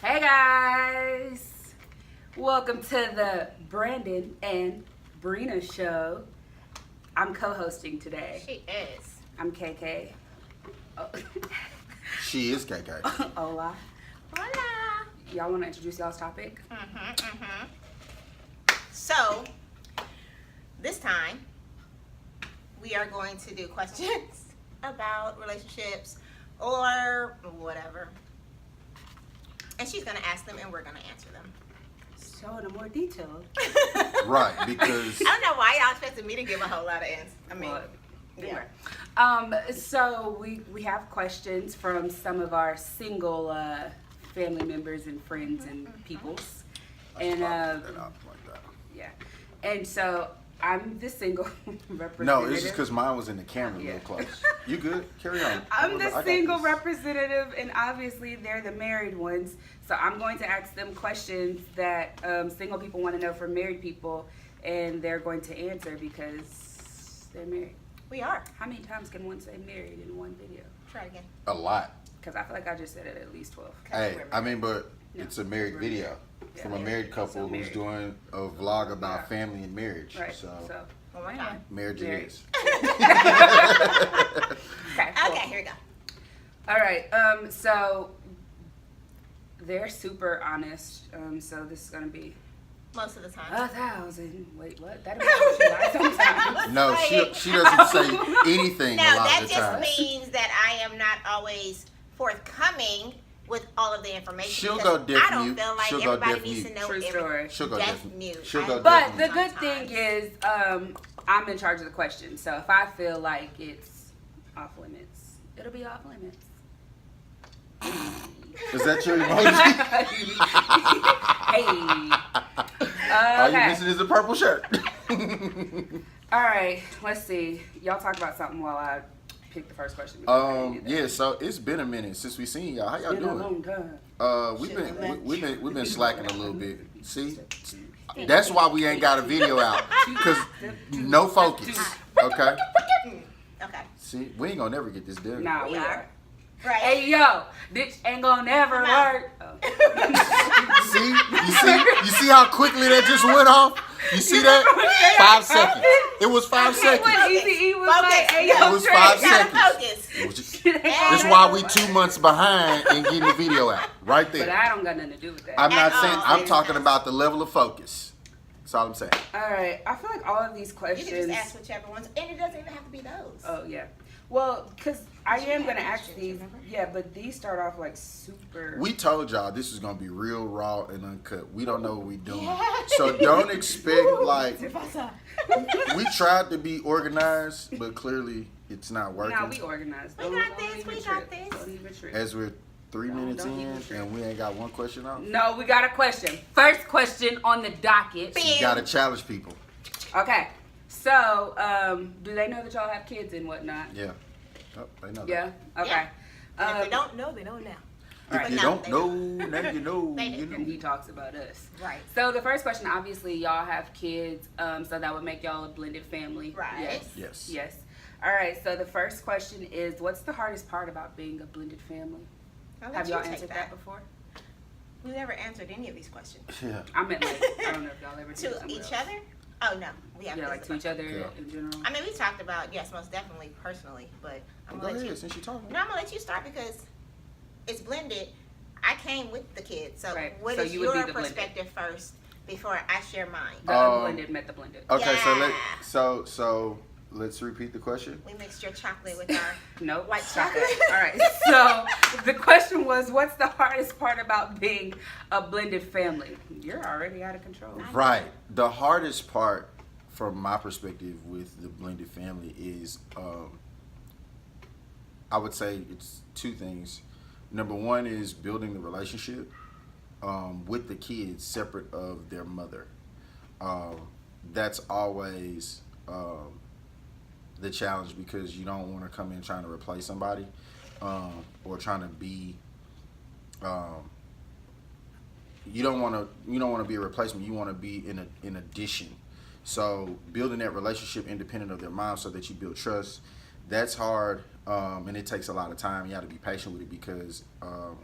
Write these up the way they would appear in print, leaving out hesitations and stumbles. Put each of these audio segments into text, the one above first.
Hey guys, welcome to the Brandon and Brina show. I'm co-hosting today. She is. I'm Kaykay. Oh. She is Kaykay. Hola. Hola. Y'all want to introduce y'all's topic? So, this time, we are going to do questions about relationships or whatever. And she's going to ask them and we're going to answer them. So in a more detailed. Right, because I don't know why y'all expected me to give a whole lot of answers. I mean, Well, yeah. So we have questions from some of our single family members and friends and peoples. And yeah. And so I'm the single representative. no, it's just because mine was in the camera real close. You good? Carry on. I'm I the got single this. representative, and obviously they're the married ones. So I'm going to ask them questions that single people want to know from married people, and they're going to answer because they're married. We are. How many times can one say married in one video? Try it again. A lot. Because I feel like I just said it at least 12. Hey, I mean, but Yeah. it's a married video Yeah. from a married couple So who's married. doing a vlog about Yeah. family and marriage. Right. So, One more time. marriage Married. it is. Okay. Cool. Okay, here we go. All right. So they're super honest. So this is gonna be Most of the time. 1,000. Wait, what? That'll be how she lies sometimes. No, she doesn't say anything Now, a lot that of the just time. means that I am not always forthcoming with all of the information. She'll because go deaf I don't mute. feel like She'll go everybody deaf needs mute. to know True every story. She'll go deaf deaf mute. She'll go But deaf the mute. good thing is, I'm in charge of the question. So if I feel like it's off limits, it'll be off limits. Is that your emoji? Hey. All you Okay. missing is a purple shirt. All right. Let's see. Y'all talk about something while I pick the first question. Yeah, so it's been a minute since we seen y'all. How y'all It's been a doing? long time. We've been slacking a little bit. See, that's why we ain't got a video out, cause no focus. Okay. Okay. See, we ain't gonna never get this done. Nah, We we are. are. Right. Hey yo, this ain't gonna never Come on. work. Oh. You see how quickly that just went off. You see that? 5 seconds. It was 5 seconds. When Easy was Focus. like, hey yo, It was Trey, 5 Gotta seconds. focus. It was just- Shit ain't That's gonna why never we work. 2 months behind in getting the video out. Right But there. I don't got nothing to do with that. I'm not At saying. all. I'm talking about the level of focus. That's all I'm saying. All right, I feel like all of these You questions. can just ask whichever ones, and it doesn't even have to be those. Oh yeah. Well, because I You am had gonna ask questions, these. remember? Yeah, but these start off like super. We told y'all this is gonna be real raw and uncut. We don't know what we doing. Yeah. So don't expect like If I saw. we tried to be organized, but clearly it's not working. Nah, we organized. We got this, even we trip. got this. Don't even trip. As we're 3 minutes don't in even trip. and we ain't got one question out. No, we got a question. First question on the docket. Bing. You gotta challenge people. Okay. So, do they know that y'all have kids and whatnot? Yeah. Oh, they know that. Yeah. Okay. Yeah. And if they Um, don't know, they know now. If Right. you No, don't they know, now you know. They You do. and know. he talks about us. Right. So the first question, obviously, y'all have kids, so that would make y'all a blended family. Right. Yes. Yes. Yes. All right. So the first question is, what's the hardest part about being a blended family? I'll let Have you y'all take answered that before? We never answered any of these questions. Yeah. I meant like I don't know if y'all ever did To somewhere each else. other? Oh, no. We have Yeah, like to each other Yeah. in general. I mean, we talked about, yes, most definitely, personally, but I'm Go going to let ahead, you. since you talking. No, I'm going to let you start because it's blended. I came with the kids. So, Right. what So is you would be your the blended. perspective first before I share mine? The Um, unblended met the blended. Okay, Yeah. so let's repeat the question. We mixed your chocolate with our. Nope. White stop chocolate. that. All right. So the question was, what's the hardest part about being a blended family? You're already out of control. Right. The hardest part, from my perspective, with the blended family is, I would say it's 2 things. Number 1 is building the relationship with the kids separate of their mother. That's always the challenge because you don't want to come in trying to replace somebody or trying to be. You don't want to be a replacement. You want to be in addition. So building that relationship independent of their mom, so that you build trust, that's hard, and it takes a lot of time. You have to be patient with it because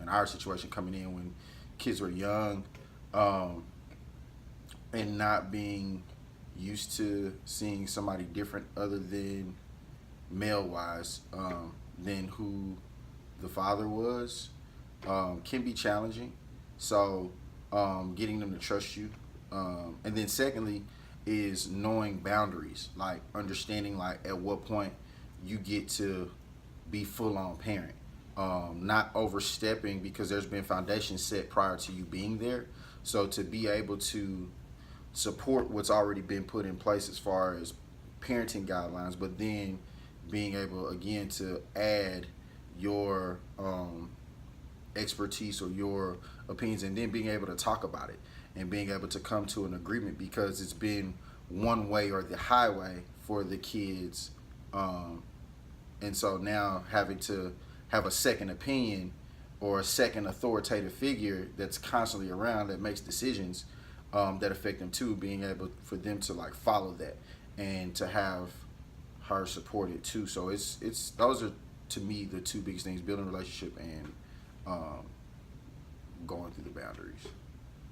in our situation, coming in when kids were young, and not being used to seeing somebody different other than male wise, than who the father was, can be challenging. So getting them to trust you, and then secondly is knowing boundaries, like understanding like at what point you get to be full on parent, not overstepping because there's been foundations set prior to you being there. So to be able to support what's already been put in place as far as parenting guidelines, but then being able again to add your expertise or your opinions, and then being able to talk about it and being able to come to an agreement, because it's been one way or the highway for the kids, and so now having to have a second opinion or a second authoritative figure that's constantly around that makes decisions that affect them too, being able for them to like follow that and to have her supported too. So it's those are to me the two biggest things: building a relationship and going through the boundaries.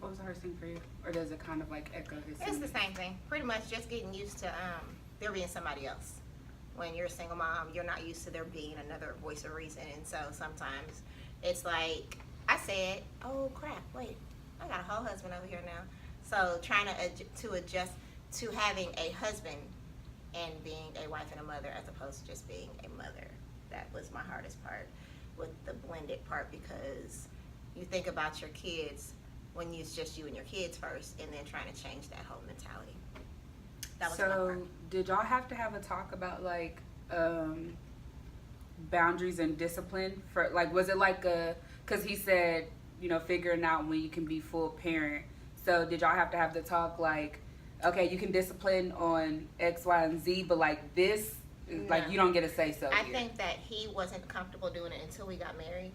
What was the hardest thing for you? Or does it kind of like echo his? It's the same thing. Pretty much just getting used to there being somebody else. When you're a single mom, you're not used to there being another voice of reason. And so sometimes it's like, I said, oh crap, wait, I got a whole husband over here now. So trying to adjust to having a husband and being a wife and a mother as opposed to just being a mother. That was my hardest part with the blended part, because you think about your kids when it's just you and your kids first, and then trying to change that whole mentality. That was my part. So did y'all have to have a talk about like boundaries and discipline for like, was it like because he said, you know, figuring out when you can be full parent. So did y'all have to have the talk like, okay, you can discipline on X, Y, and Z, but like this, like you don't get a say so. I think that he wasn't comfortable doing it until we got married.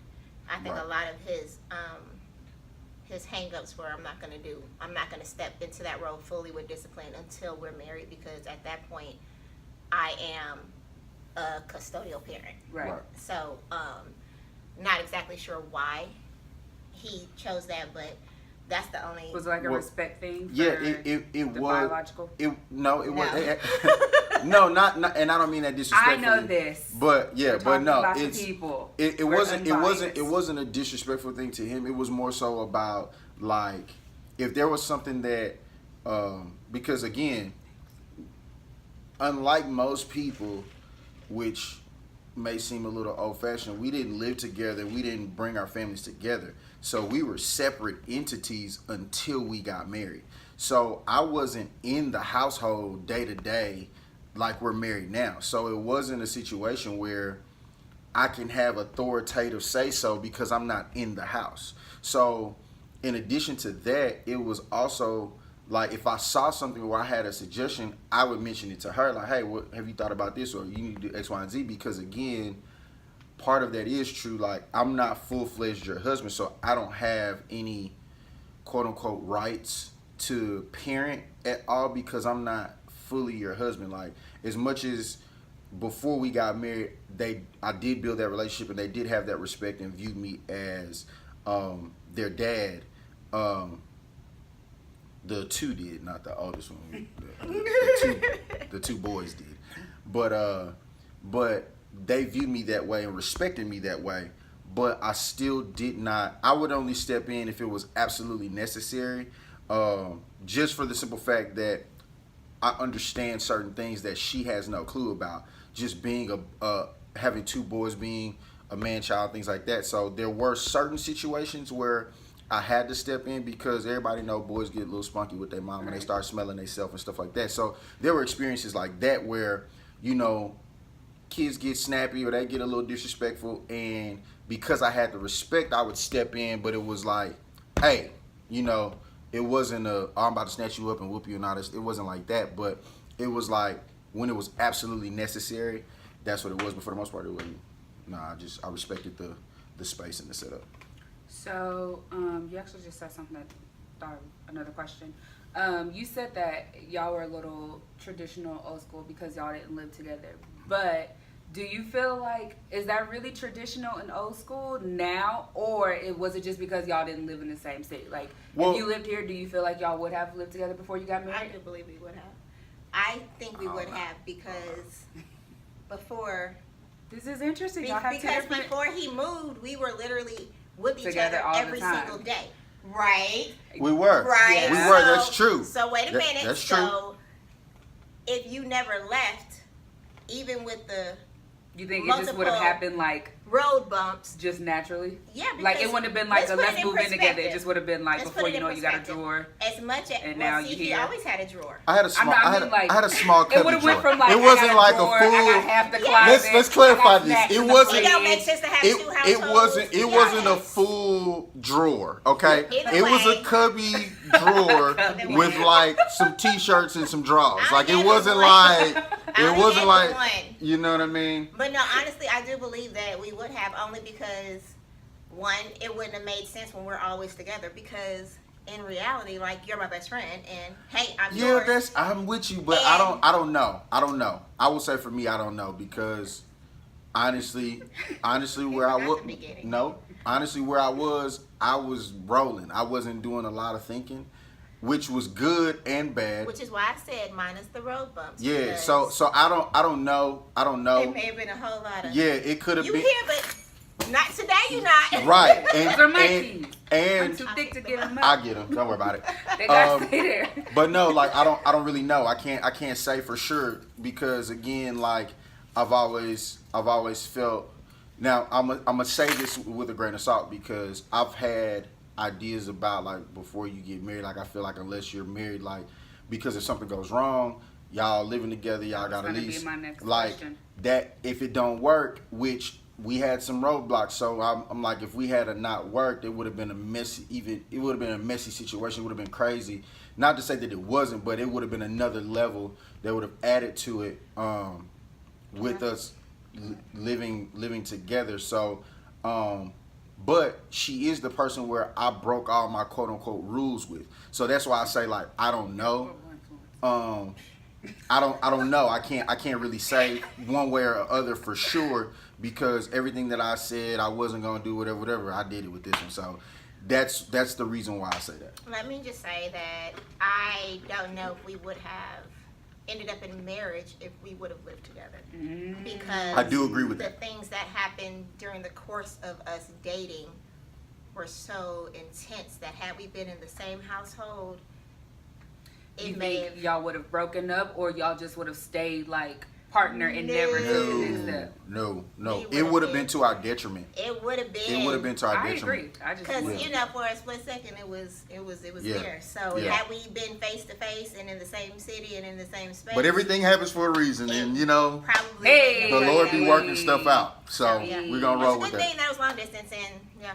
I think Right. a lot of his hang-ups were I'm not going to step into that role fully with discipline until we're married, because at that point I am a custodial parent. Right. So not exactly sure why he chose that, but that's the only. Was it like a respect thing? For Yeah, it the was biological. No, not, and I don't mean that disrespectfully. I know this. But yeah, We're but talking no, about the it's people. it We're wasn't unbiased. a disrespectful thing to him. It was more so about like if there was something that because again, unlike most people, which may seem a little old-fashioned, we didn't live together. We didn't bring our families together. So we were separate entities until we got married. So I wasn't in the household day to day like we're married now. So it wasn't a situation where I can have authoritative say so because I'm not in the house. So in addition to that, it was also like if I saw something where I had a suggestion, I would mention it to her like, hey, what have you thought about this? Or you need to do X, Y, and Z, because again, part of that is true. Like I'm not full-fledged your husband, so I don't have any quote unquote rights to parent at all because I'm not fully your husband. Like as much as before we got married, I did build that relationship and they did have that respect and viewed me as their dad. The two did, not the oldest one. The two boys did, but they viewed me that way and respected me that way. But I still did not. I would only step in if it was absolutely necessary, just for the simple fact that I understand certain things that she has no clue about. Just being having two boys, being a man child, things like that. So there were certain situations where I had to step in because everybody know boys get a little spunky with their mom when they start smelling themselves and stuff like that. So there were experiences like that where, you know, kids get snappy or they get a little disrespectful, and because I had the respect, I would step in. But it was like, hey, you know, it wasn't I'm about to snatch you up and whoop you and all this. It wasn't like that, but it was like when it was absolutely necessary, that's what it was. But for the most part, it wasn't. Nah, I respected the space and the setup. So, you actually just said something that thought of another question. You said that y'all were a little traditional, old school because y'all didn't live together. But Do you feel like, is that really traditional and old school now, or was it just because y'all didn't live in the same city? Like, Well, if you lived here, do you feel like y'all would have lived together before you got I married? do believe we would have. I think we would have because before This is interesting. Y'all have two because different... before he moved, we were literally with each Together other all the every time. single day. Right. We were. Right. Yeah. We were. That's true. So wait a minute. That's true. So if you never left, even with the You think it just would have multiple happened like road bumps, just naturally? yeah, because Like it wouldn't have been like let's a put let's it in move in together. It perspective. just would have been like Let's put before it you in know you got a perspective. drawer. As much as And well, now see, you he here. always had a drawer. I had a small. I had a small It cubby would have went drawer. from like It wasn't I got like drawer, a full. I got half the Yeah. closet. Let's I clarify got this. snacks It in the wasn't- It fridge. don't make sense to have two households. It wasn't a Yes. full drawer, okay? Either It was a way. cubby drawer Either with way. like some t-shirts and some drawers. I Like it never wasn't won. like I it wasn't never like won. you know what I mean? But no, honestly, I do believe that we would have only because one, it wouldn't have made sense when we're always together because in reality, like you're my best friend and hey, I'm Yeah, yours. I'm with you, but I don't know. I will say for me, I don't know because honestly, where I forgot was the beginning. honestly where I was rolling. I wasn't doing a lot of thinking, which was good and bad. Which is why I said minus the road bumps. Yeah, because so I don't know. it may have been a whole lot of Yeah, it could have you been here, but not today. You not right. Those are my keys. I'm And too thick to get them I up. get them. Don't worry about it. They gotta Um, stay there. But no, like I don't really know. I can't say for sure because again, like I've always felt. Now I'm gonna say this with a grain of salt because I've had ideas about like before you get married. Like I feel like unless you're married, like because if something goes wrong, y'all living together, y'all That's got at gonna be least my next like question. that. If it don't work, which we had some roadblocks, so I'm like, if we had a not worked, it would have been a messy. It would have been a messy situation. It would have been crazy. Not to say that it wasn't, but it would have been another level that would have added to it with us living together. So, but she is the person where I broke all my quote unquote rules with. So that's why I say like I don't know. I don't know. I can't really say one way or other for sure because everything that I said I wasn't gonna do whatever I did it with this one. So that's the reason why I say that. Let me just say that I don't know if we would have ended up in marriage if we would have lived together. Because I do agree with the that. things that happened during the course of us dating were so intense that had we been in the same household, You it may think have. y'all would have broken up, or y'all just would have stayed like partner and never took the next step? No. We It would've would have been- been to our detriment. It would have been. It would have been to our I detriment. agree. I just Because Yeah. you know, for a split second, it was Yeah. there. So Yeah. had we been face to face and in the same city and in the same space, But everything happens for a reason, and you know probably Hey! the Lord be working stuff out. So Yeah. we're gonna It's roll a with good that. thing that was long distance and Yeah.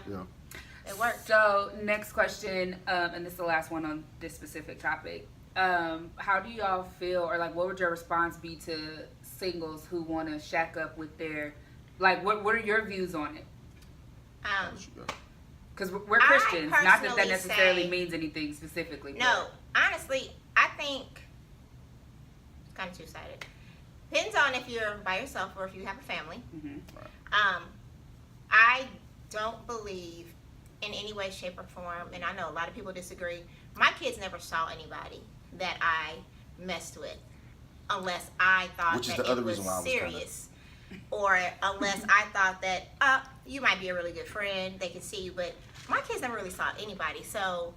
it worked. So next question, and this is the last one on this specific topic. How do y'all feel, or like, what would your response be to singles who want to shack up with their, like, what are your views on it? Because we're I Christians, not that personally necessarily say- means anything specifically. No, honestly, I think it's kind of two-sided. Depends on if you're by yourself or if you have a family. Mm-hmm. I don't believe in any way, shape, or form, and I know a lot of people disagree. My kids never saw anybody that I messed with unless I thought Which is that the other it was reason why I was kinda- serious. Or unless I thought that, you might be a really good friend, they can see you, but my kids never really saw anybody. So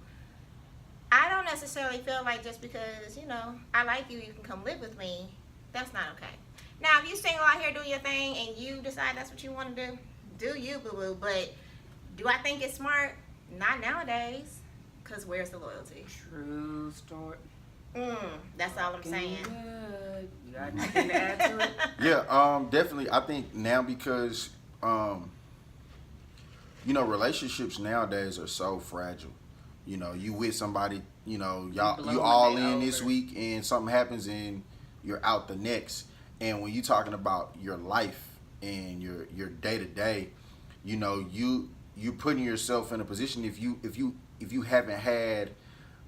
I don't necessarily feel like just because, you know, I like you, you can come live with me. That's not okay. Now, if you're single out here doing your thing and you decide that's what you want to do you, boo-boo. But do I think it's smart? Not nowadays. Because where's the loyalty? True story. That's all I'm saying. Good. You got anything to add to it? Yeah, definitely. I think now because, you know, relationships nowadays are so fragile. You know, you with somebody, you know, Blow you when all they in this over. week and something happens and you're out the next. And when you're talking about your life and your day to day, you know, you're putting yourself in a position if you haven't had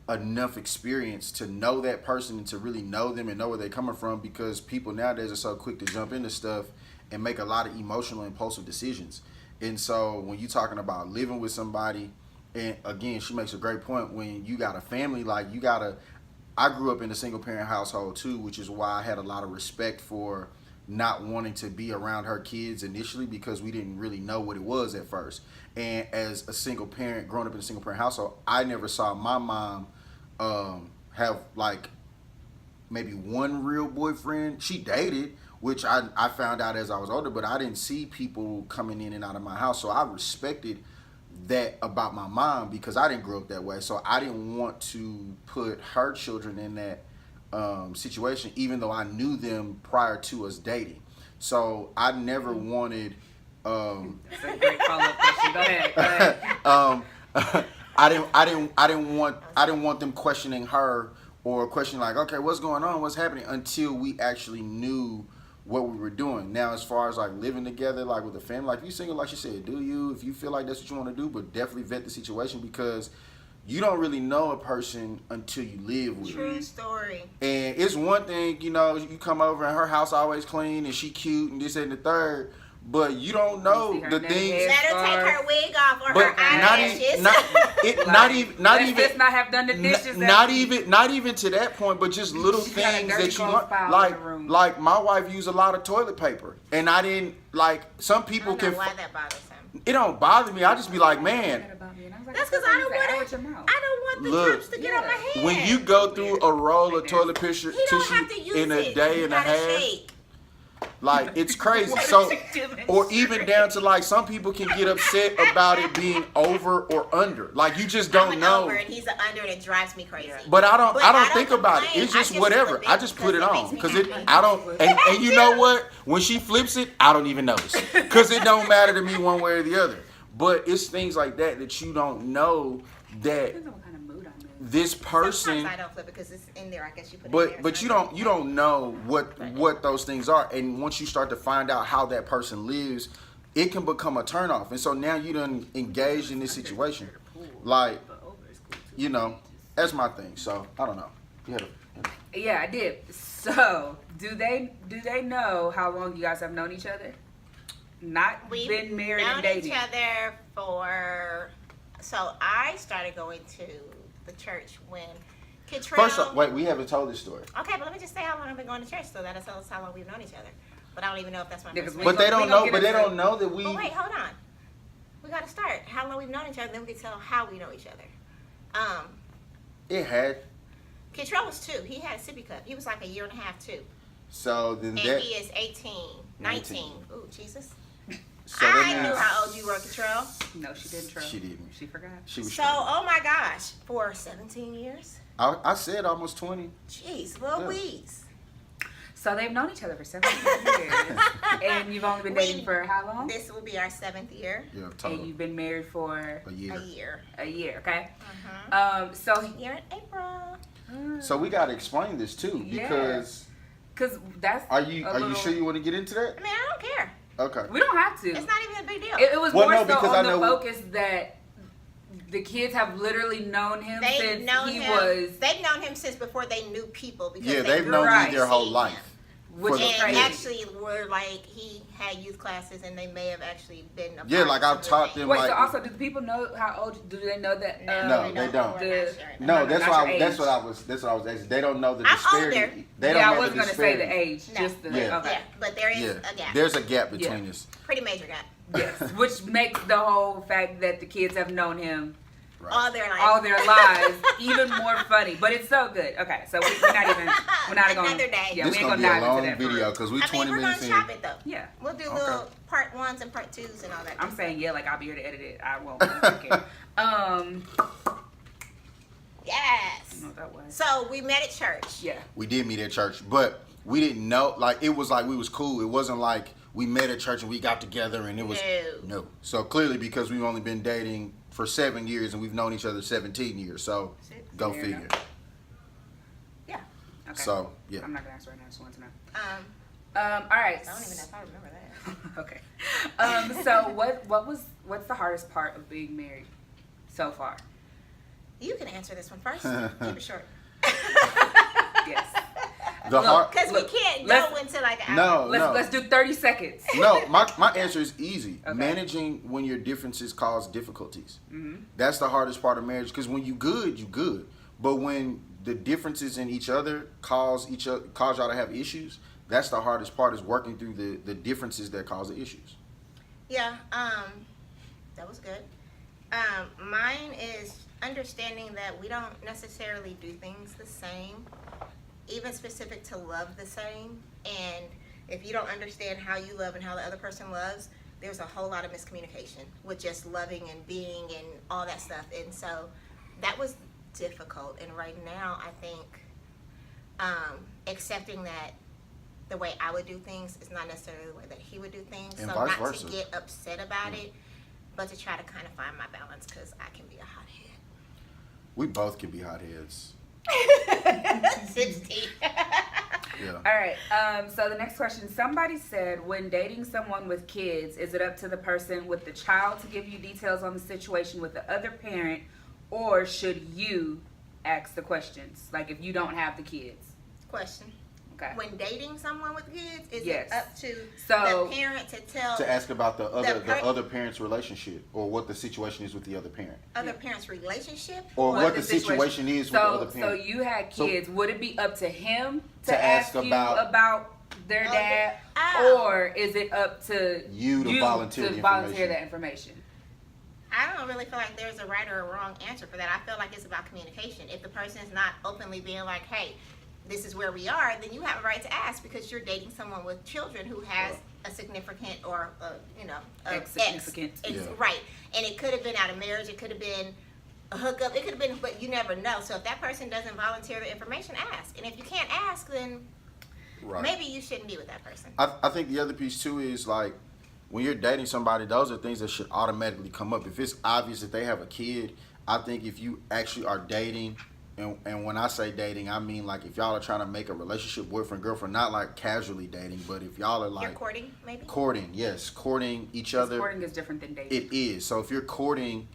enough experience to know that person and to really know them and know where they're coming from, because people nowadays are so quick to jump into stuff and make a lot of emotional, impulsive decisions. And so when you're talking about living with somebody, and again, she makes a great point, when you got a family, like you gotta, I grew up in a single parent household too, which is why I had a lot of respect for not wanting to be around her kids initially, because we didn't really know what it was at first. And as a single parent, growing up in a single parent household, I never saw my mom have like maybe one real boyfriend. She dated, which I found out as I was older, but I didn't see people coming in and out of my house. So I respected that about my mom, because I didn't grow up that way. So I didn't want to put her children in that situation, even though I knew them prior to us dating. So I never wanted. That's a great follow-up question. Go ahead. I didn't want them questioning her, or questioning like, okay, what's going on, what's happening, until we actually knew what we were doing. Now, as far as like living together, like with a family, like if you single, like she said, do you, if you feel like that's what you want to do, but definitely vet the situation, because you don't really know a person until you live with them. True story. And it's one thing, you know, you come over and her house always clean and she cute and this and the third, but you don't know the things. Let her take her wig off or But her eyelashes. not even just not have done the dishes. not even to that point, but just little things that you want. Like my wife used a lot of toilet paper, and I didn't like. Some people I don't can. know why that bothers him. It don't bother me. I just be like, man. That's because I don't want the germs to get on my head. When you go through a roll of toilet tissue he don't have to use in a day and a half, shake. like it's crazy. So, or even down to like some people can get upset about it being over or under. Like you just don't know. Over and he's an under, and it drives me crazy. But I don't think about it. It's just whatever. I just put it on because I don't. And you know what? When she flips it, I don't even notice because it don't matter to me one way or the other. But it's things like that you don't know that this person. Sometimes I don't flip it because it's in there. I guess you put it in there. But you don't know what those things are, and once you start to find out how that person lives, it can become a turnoff. And so now you done engaged in this situation, like, you know, that's my thing. So I don't know. Yeah, I did. So do they know how long you guys have known each other? We've been married and known dating. each other so I started going to the church when Kitrell. First off, wait, we haven't told this story. Okay, but let me just say how long I've been going to church, so that'll tell us how long we've known each other. But I don't even know if that's my first. But they don't know. But they don't know that we. But wait, hold on. We got to start how long we've known each other, then we can tell how we know each other. It had. Kitrell was 2. He had a sippy cup. He was like a year and a half too. So then and he is 18, 19. Ooh, Jesus. So I knew how old you were, Kitrell. No, she didn't. She didn't. She forgot. She was. So, oh my gosh, for 17 years. I said almost 20. Jeez, Louise. So they've known each other for 17 years, and you've only been dating for how long? This will be our 7th year. Yeah, total. And you've been married for a year. A year, okay. So here in April. So we gotta explain this too, because that's. Are you sure you want to get into that? I mean, I don't care. Okay. We don't have to. It's not even a big deal. It was more so on the focus that the kids have literally known him since he was. They've known him since before they knew people. Because they've known me their whole life. Which is crazy. Actually, were like he had youth classes, and they may have actually been. Like I've taught them. Wait, like, so also, do the people know how old? Do they know that? No, they don't. That's what I was asking. They don't know the disparity. They don't know I wasn't going to say the age. No. Just the okay. But there is a gap. There's a gap between us. Pretty major gap. Yes, which makes the whole fact that the kids have known him all their lives even more funny. But it's so good. Okay, so we're not going. Another day. Yeah, this we ain't gonna gonna be a dive long into that video because we're 20 minutes in. We're gonna chop it though. Yeah, we'll do little part 1s and part 2s and all that. I'm saying like I'll be here to edit it. I won't. Okay. Yes. I don't know what that was. So we met at church. Yeah. We did meet at church, but we didn't know. Like it was like we was cool. It wasn't like we met at church and we got together and it was no. So clearly because we've only been dating for 7 years and we've known each other 17 years. So go figure. Yeah. Okay. So yeah. I'm not gonna ask right now. I just want to know. All right. I don't even know if I remember that. Okay. So what's the hardest part of being married so far? You can answer this one first. Keep it short. Yes. Because we can't go into like an hour. Let's do 30 seconds. No, my answer is easy. Okay. Managing when your differences cause difficulties. Mm-hmm. That's the hardest part of marriage, because when you good, you good. But when the differences in each other cause y'all to have issues, that's the hardest part, is working through the differences that cause the issues. Yeah, that was good. Mine is understanding that we don't necessarily do things the same, even specific to love the same. And if you don't understand how you love and how the other person loves, there's a whole lot of miscommunication with just loving and being and all that stuff. And so that was difficult. And right now, I think accepting that the way I would do things is not necessarily the way that he would do things. And so vice not versa. to get upset about it, but to try to kind of find my balance, because I can be a hothead. We both can be hotheads. 60. Yeah. All right. So the next question. Somebody said, when dating someone with kids, is it up to the person with the child to give you details on the situation with the other parent, or should you ask the questions? Like if you don't have the kids. Question. Okay. When dating someone with kids, is Yes. it up to So- the parent to tell To ask about the other per- parent's relationship, or what the situation is with the other parent, other parent's relationship? or what the the situation is with the other So parent. you had So- kids. Would it be up to him To ask you about their Oh, dad, oh. or is it up to You to volunteer the volunteer information. that information? I don't really feel like there's a right or a wrong answer for that. I feel like it's about communication. If the person is not openly being like, hey, this is where we are, then you have a right to ask, because you're dating someone with children who has a significant or Ex-significant. Yeah. Right. And it could have been out of marriage, it could have been a hookup, it could have been, but you never know. So if that person doesn't volunteer the information, ask. And if you can't ask, then Right. maybe you shouldn't be with that person. I think the other piece too is, like, when you're dating somebody, those are things that should automatically come up. If it's obvious that they have a kid, I think if you actually are dating, and when I say dating, I mean like if y'all are trying to make a relationship, boyfriend, girlfriend, not like casually dating, but if y'all are like You're courting, maybe? courting each other. Courting is different than dating. It is. So if you're courting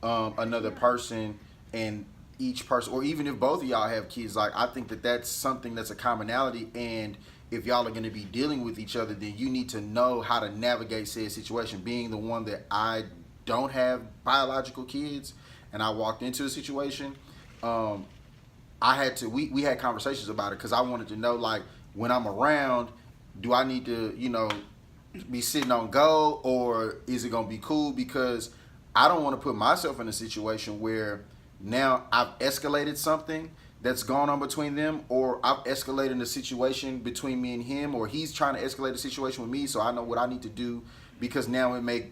another person, and each person, or even if both of y'all have kids, like, I think that that's something that's a commonality. And if y'all are going to be dealing with each other, then you need to know how to navigate said situation. Being the one that I don't have biological kids, and I walked into a situation, I had to, we had conversations about it, because I wanted to know, like, when I'm around, do I need to, be sitting on go, or is it going to be cool? Because I don't want to put myself in a situation where now I've escalated something that's gone on between them, or I've escalated a situation between me and him, or he's trying to escalate a situation with me, so I know what I need to do, because now it may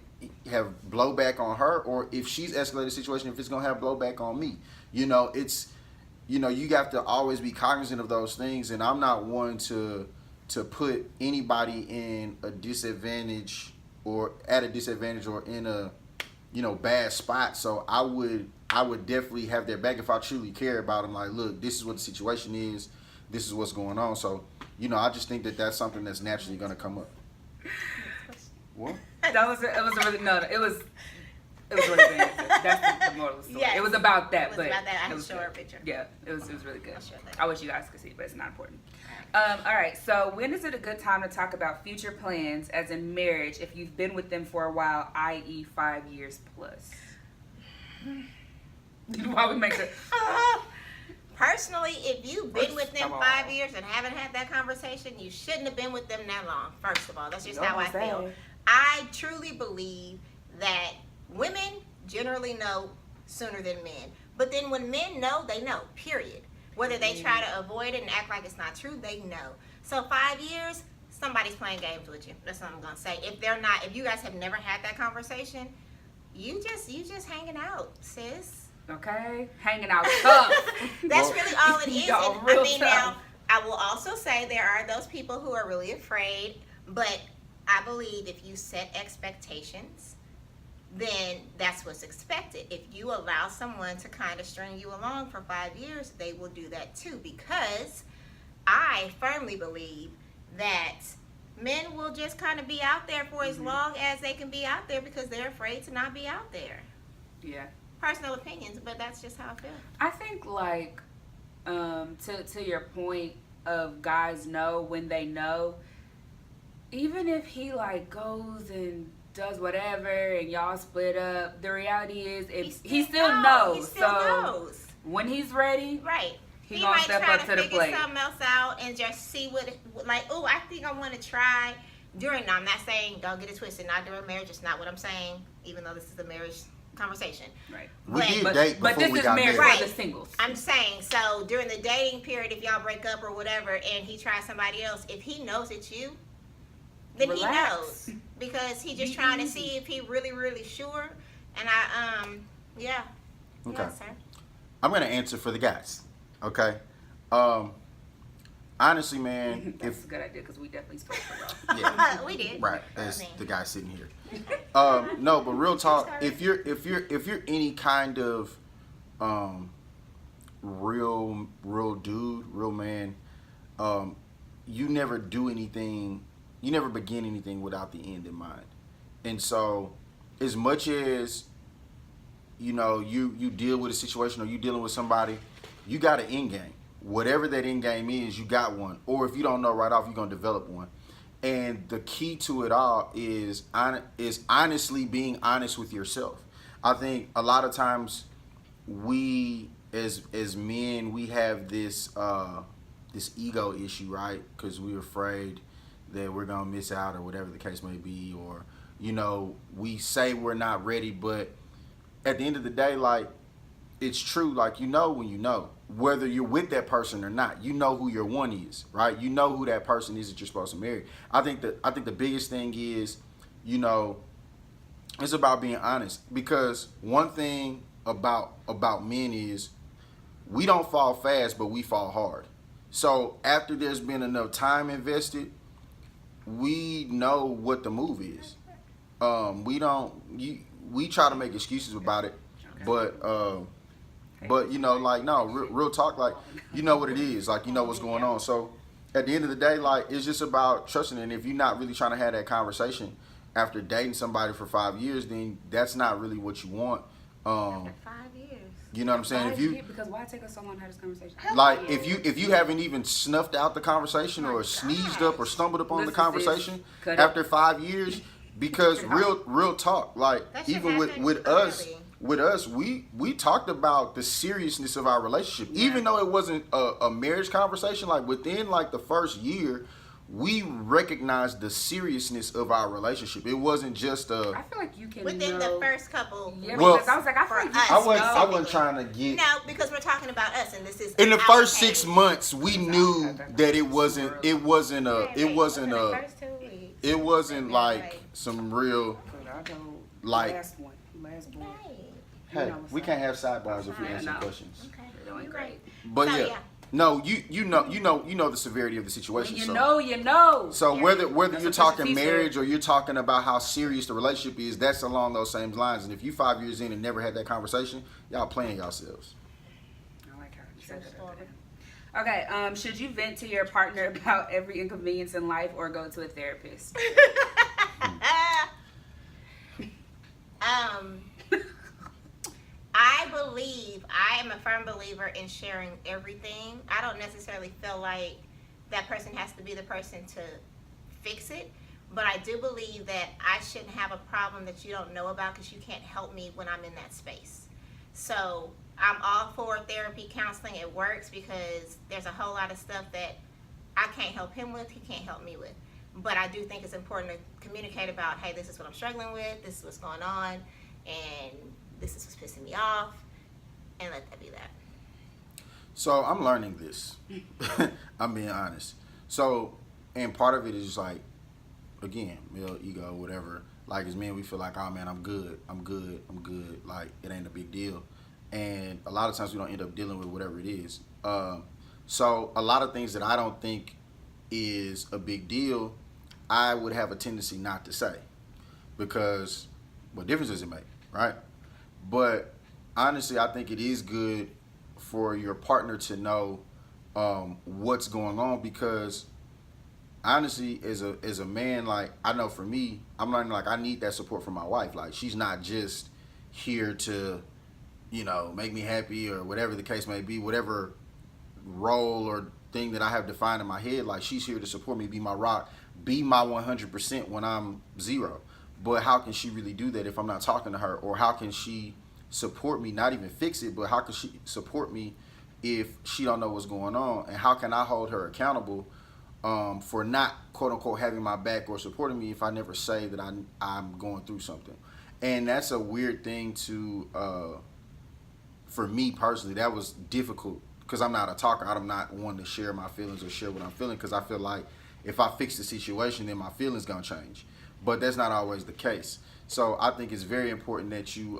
have blowback on her, or if she's escalated a situation, if it's going to have blowback on me. It's, you have to always be cognizant of those things, and I'm not one to put anybody in a disadvantage, or at a disadvantage, or in a bad spot. So I would definitely have their back if I truly care about them. Like, look, this is what the situation is, this is what's going on. So I just think that that's something that's naturally going to come up. What? It was really really good. That's the moral of the story. Yes. It was about that. It was but about that. I it can was show her a good. picture. Yeah, it was really good. I'll show that. I wish you guys could see, but it's not important. All right. So when is it a good time to talk about future plans, as in marriage, if you've been with them for a while, i.e., 5 years plus? Why we make it? Personally, if you've been with them Come on. 5 years and haven't had that conversation, you shouldn't have been with them that long. First of all, that's just how I Don't say. feel. I truly believe that women generally know sooner than men. But then when men know, they know, period. Whether they try to avoid it and act like it's not true, they know. So 5 years, somebody's playing games with you. That's what I'm gonna say. If you guys have never had that conversation, you just hanging out, sis. Okay, hanging out tough. That's really all it is. Y'all And, real now, tough. I will also say there are those people who are really afraid, but I believe if you set expectations, then that's what's expected. If you allow someone to kind of string you along for 5 years, they will do that too, because I firmly believe that men will just kind of be out there for as long as they can be out there, because they're afraid to not be out there. Yeah. Personal opinions, but that's just how I feel. I think, like, to your point, of guys know when they know, even if he like goes and does whatever and y'all split up, the reality is if he still knows. He still so knows. When he's ready, Right. he gonna might step try up to to the figure plate. something else out and just see what, like, oh, I think I want to try during. No, I'm not saying don't get it twisted. Not during marriage. It's not what I'm saying. Even though this is a marriage conversation. We But- did date before But this we is got marriage married. for the singles. I'm saying, so during the dating period, if y'all break up or whatever, and he tries somebody else, if he knows it's you, then Relax. he knows, because he just Be trying to easy. see if he really sure. And yeah. Okay. Yeah, sir. I'm gonna answer for the guys. Okay. Honestly, man, That's if a good idea because we definitely spoke for y'all. yeah, We did. right, as I mean, the guy sitting here. No, but real talk. If you're any kind of real dude, real man, you never do anything. You never begin anything without the end in mind. And so, as much as you know, you deal with a situation or you dealing with somebody, you got an end game. Whatever that end game is, you got one. Or if you don't know right off, you're gonna develop one. And the key to it all is honestly being honest with yourself. I think a lot of times we as men, we have this this ego issue, right? Because we're afraid that we're gonna miss out or whatever the case may be, or you know, we say we're not ready, but at the end of the day, like, it's true. Like, you know when you know, whether you're with that person or not, you know who your one is, right? You know who that person is that you're supposed to marry. I think the biggest thing is, you know, it's about being honest. Because one thing about men is we don't fall fast, but we fall hard. So after there's been enough time invested, we know what the move is. We try to make excuses about it, but you know, like, no, real talk, like, you know what it is, like, you know what's going on. So at the end of the day, like, it's just about trusting. And if you're not really trying to have that conversation after dating somebody for 5 years, then that's not really what you want. After 5 years. You know what I'm saying? Because why take us so long to have this conversation? Like, if you haven't even snuffed out the conversation or sneezed up or stumbled upon the Listen, conversation sis, cut it. after 5 years, because real talk, like, That should even happen with us, we talked about the seriousness of our relationship. Yeah. Even though it wasn't a marriage conversation, like within like the first year, we recognized the seriousness of our relationship. It wasn't just I feel like you can Within know. the first couple. Yeah, Well, because I was like, I feel like you for can us, know. I wasn't trying to get. No, because we're talking about us, and this is In the our first page. 6 months, we knew that it wasn't Wait, a within the first 2 weeks. it wasn't Wait. like some real. I don't. Like- last boy. Right. Hey, know what's we up. can't have sidebars if we I answer know. questions. Okay. You're doing You're great. right. But So, yeah, yeah. no, you know the severity of the situation. When you so. know, you know. So Yeah. whether That's you're what Mr. talking T said. marriage or you're talking about how serious the relationship is, that's along those same lines. And if you 5 years in and never had that conversation, y'all playing yourselves. I like how you True said that. story. Okay, should you vent to your partner about every inconvenience in life or go to a therapist? I am a firm believer in sharing everything. I don't necessarily feel like that person has to be the person to fix it, but I do believe that I shouldn't have a problem that you don't know about because you can't help me when I'm in that space. So I'm all for therapy, counseling. It works because there's a whole lot of stuff that I can't help him with, he can't help me with. But I do think it's important to communicate about, hey, this is what I'm struggling with, this is what's going on, and this is what's pissing me off, and let that be that. So I'm learning this. I'm being honest. So, and part of it is just like, again, male ego, whatever. Like, as men, we feel like, oh man, I'm good. Like, it ain't a big deal. And a lot of times we don't end up dealing with whatever it is. So a lot of things that I don't think is a big deal, I would have a tendency not to say, because what difference does it make, right? But honestly, I think it is good for your partner to know what's going on, because honestly, as a man, like, I know for me, I'm learning, like, I need that support from my wife. Like, she's not just here to, you know, make me happy or whatever the case may be, whatever role or thing that I have defined in my head. Like, she's here to support me, be my rock, be my 100% when I'm 0. But how can she really do that if I'm not talking to her? Or how can she support me, not even fix it, but how can she support me if she don't know what's going on? And how can I hold her accountable for not, quote unquote, having my back or supporting me if I never say that I'm going through something? And that's a weird thing to, for me personally, that was difficult because I'm not a talker. I'm not one to share my feelings or share what I'm feeling, because I feel like if I fix the situation, then my feelings gonna change. But that's not always the case. So I think it's very important that you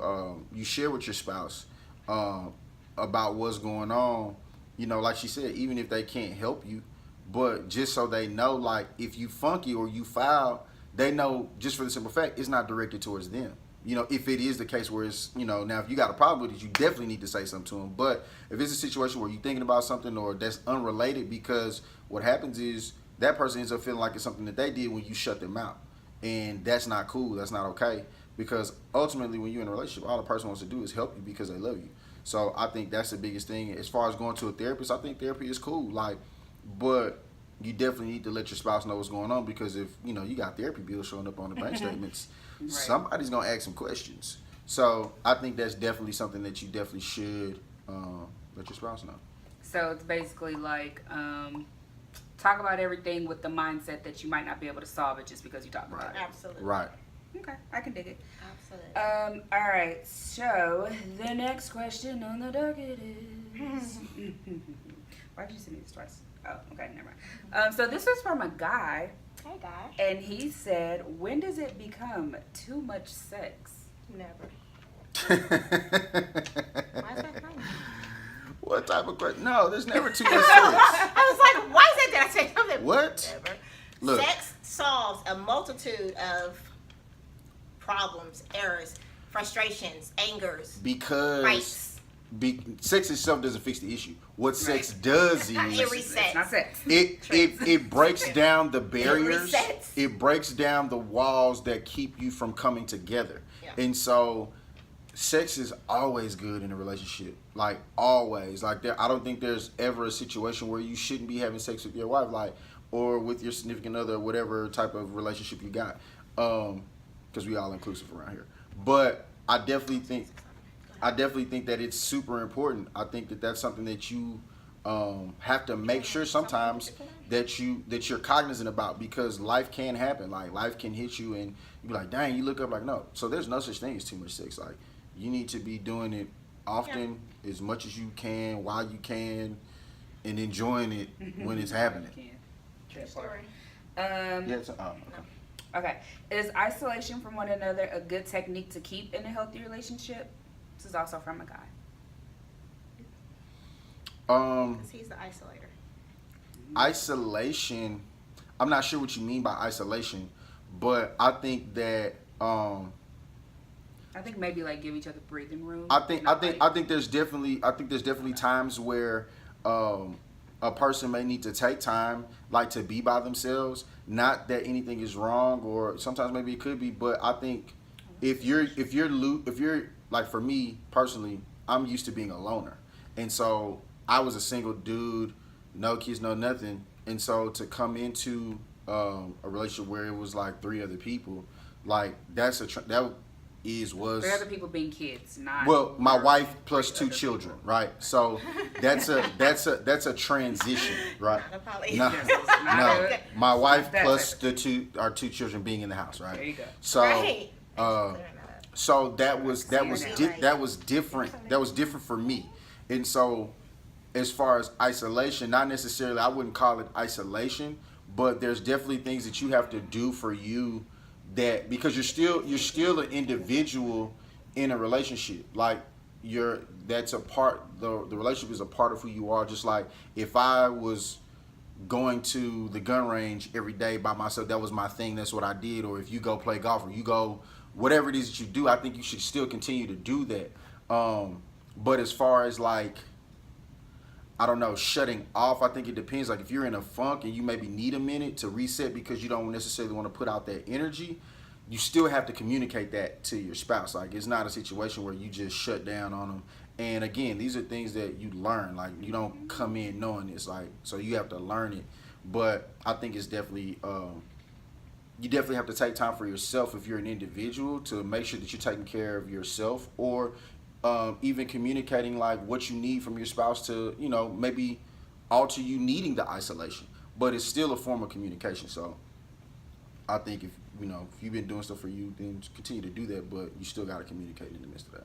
share with your spouse about what's going on. You know, like she said, even if they can't help you, but just so they know, like, if you funky or you foul, they know, just for the simple fact, it's not directed towards them. You know, if it is the case where it's, you know, now if you got a problem with it, you definitely need to say something to them. But if it's a situation where you're thinking about something or that's unrelated, because what happens is that person ends up feeling like it's something that they did when you shut them out. And that's not cool. That's not okay. Because ultimately, when you're in a relationship, all the person wants to do is help you because they love you. So I think that's the biggest thing. As far as going to a therapist, I think therapy is cool. Like, but you definitely need to let your spouse know what's going on, because if, you know, you got therapy bills showing up on the bank statements, right, somebody's going to ask some questions. So I think that's definitely something that you definitely should let your spouse know. So it's basically like, talk about everything with the mindset that you might not be able to solve it just because you talk about it. Absolutely. Right. Okay, I can dig it. Absolutely. All right, so the next question on the docket is... Why did you send me this twice? Oh, okay, never mind. So this was from a guy. Hey, guys. And he said, when does it become too much sex? Never. Why is that funny? What type of question? No, there's never too much sex. I was like, why is that? Did I say something? What? Never. Look. Sex solves a multitude of problems, errors, frustrations, angers, Because fights. Sex itself doesn't fix the issue. What sex does is It resets. It's not sex. it breaks down the barriers. It resets. It breaks down the walls that keep you from coming together. Yeah. And so sex is always good in a relationship. Like, always. Like, I don't think there's ever a situation where you shouldn't be having sex with your wife, like, or with your significant other, whatever type of relationship you got. Because we all inclusive around here. But I definitely think that it's super important. I think that that's something that you have to make sure sometimes that you're cognizant about, because life can happen. Like, life can hit you and you be like, dang, you look up, like, no. So there's no such thing as too much sex. Like, you need to be doing it often, as much as you can, while you can, and enjoying it when it's happening. True story. Okay. Is isolation from one another a good technique to keep in a healthy relationship? This is also from a guy. Because he's the isolator. Isolation, I'm not sure what you mean by isolation, but I think that I think maybe like give each other breathing room. I think there's definitely times where a person may need to take time, like, to be by themselves. Not that anything is wrong, or sometimes maybe it could be, but I think if you're like, for me personally, I'm used to being a loner, and so I was a single dude, no kids, no nothing, and so to come into a relationship where it was like 3 other people, like, was 3 other people being kids, not my wife plus 2 children, right? So that's a transition, right? No, my wife plus the 2 children being in the house, right? There you go. So Right. so that was different. That was different for me. And so, as far as isolation, not necessarily, I wouldn't call it isolation, but there's definitely things that you have to do for you, that, because you're still an individual in a relationship. Like, that's a part, the relationship is a part of who you are. Just like if I was going to the gun range every day by myself, that was my thing, that's what I did. Or if you go play golf, or you go whatever it is that you do, I think you should still continue to do that. But as far as, like, I don't know, shutting off, I think it depends. Like, if you're in a funk and you maybe need a minute to reset because you don't necessarily want to put out that energy, you still have to communicate that to your spouse. Like, it's not a situation where you just shut down on them And again, these are things that you learn. Like, you don't come in knowing it's like, so you have to learn it. But I think it's definitely, you definitely have to take time for yourself if you're an individual to make sure that you're taking care of yourself, or even communicating like what you need from your spouse to, you know, maybe alter you needing the isolation. But it's still a form of communication. So I think if, you know, if you've been doing stuff for you, then continue to do that, but you still got to communicate in the midst of that.